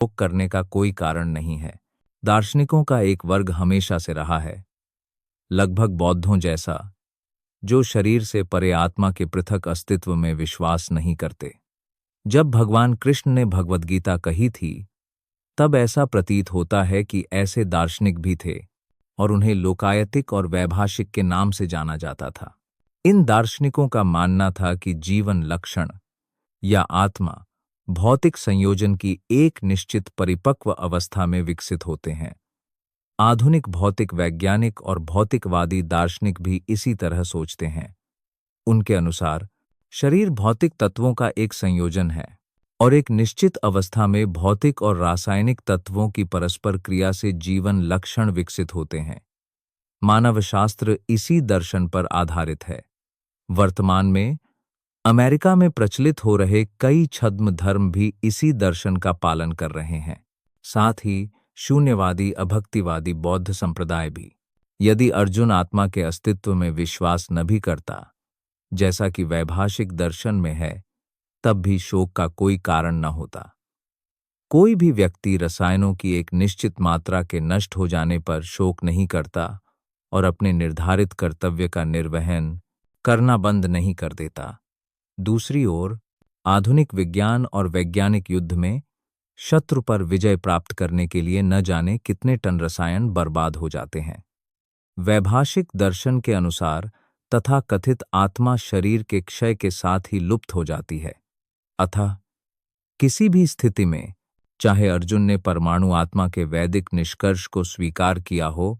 शोक करने का कोई कारण नहीं है। दार्शनिकों का एक वर्ग हमेशा से रहा है, लगभग बौद्धों जैसा, जो शरीर से परे आत्मा के पृथक अस्तित्व में विश्वास नहीं करते। जब भगवान कृष्ण ने भगवद गीता कही थी, तब ऐसा प्रतीत होता है कि ऐसे दार्शनिक भी थे और उन्हें लोकायतिक और वैभाषिक के नाम से जाना जाता था। इन दार्शनिकों का मानना था कि जीवन लक्षण या आत्मा भौतिक संयोजन की एक निश्चित परिपक्व अवस्था में विकसित होते हैं। आधुनिक भौतिक वैज्ञानिक और भौतिकवादी दार्शनिक भी इसी तरह सोचते हैं। उनके अनुसार शरीर भौतिक तत्वों का एक संयोजन है और एक निश्चित अवस्था में भौतिक और रासायनिक तत्वों की परस्पर क्रिया से जीवन लक्षण विकसित होते हैं। मानवशास्त्र इसी दर्शन पर आधारित है। वर्तमान में अमेरिका में प्रचलित हो रहे कई छद्म धर्म भी इसी दर्शन का पालन कर रहे हैं। साथ ही शून्यवादी अभक्तिवादी बौद्ध संप्रदाय भी। यदि अर्जुन आत्मा के अस्तित्व में विश्वास न भी करता, जैसा कि वैभाषिक दर्शन में है, तब भी शोक का कोई कारण न होता। कोई भी व्यक्ति रसायनों की एक निश्चित मात्रा के नष्ट हो जाने पर शोक नहीं करता और अपने निर्धारित कर्तव्य का निर्वहन करना बंद नहीं कर देता। दूसरी ओर, आधुनिक विज्ञान और वैज्ञानिक युद्ध में शत्रु पर विजय प्राप्त करने के लिए न जाने कितने टन रसायन बर्बाद हो जाते हैं। वैभाषिक दर्शन के अनुसार तथाकथित आत्मा शरीर के क्षय के साथ ही लुप्त हो जाती है। अतः किसी भी स्थिति में, चाहे अर्जुन ने परमाणु आत्मा के वैदिक निष्कर्ष को स्वीकार किया हो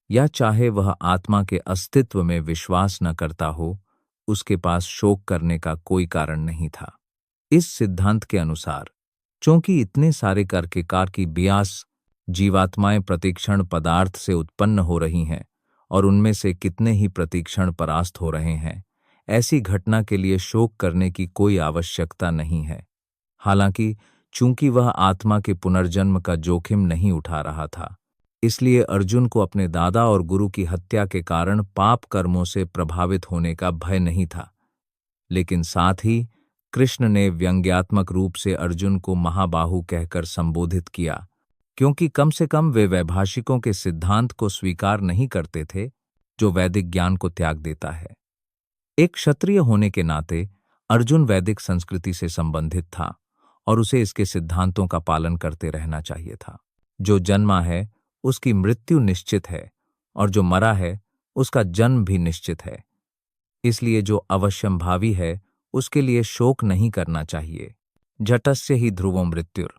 या चाहे वह आत्मा के अस्तित्व में विश्वास न करता हो, उसके पास शोक करने का कोई कारण नहीं था। इस सिद्धांत के अनुसार, चूंकि इतने सारे कर्किकार की बियास जीवात्माएं प्रतिक्षण पदार्थ से उत्पन्न हो रही हैं और उनमें से कितने ही प्रतिक्षण परास्त हो रहे हैं, ऐसी घटना के लिए शोक करने की कोई आवश्यकता नहीं है। हालांकि चूंकि वह आत्मा के पुनर्जन्म का जोखिम नहीं उठा रहा था, इसलिए अर्जुन को अपने दादा और गुरु की हत्या के कारण पाप कर्मों से प्रभावित होने का भय नहीं था। लेकिन साथ ही कृष्ण ने व्यंग्यात्मक रूप से अर्जुन को महाबाहु कहकर संबोधित किया, क्योंकि कम से कम वे वैभाषिकों के सिद्धांत को स्वीकार नहीं करते थे, जो वैदिक ज्ञान को त्याग देता है। एक क्षत्रिय होने के नाते अर्जुन वैदिक संस्कृति से संबंधित था और उसे इसके सिद्धांतों का पालन करते रहना चाहिए था। जो जन्मा है उसकी मृत्यु निश्चित है और जो मरा है उसका जन्म भी निश्चित है। इसलिए जो अवश्यंभावी है उसके लिए शोक नहीं करना चाहिए। जटस्य ही ध्रुवो मृत्युर।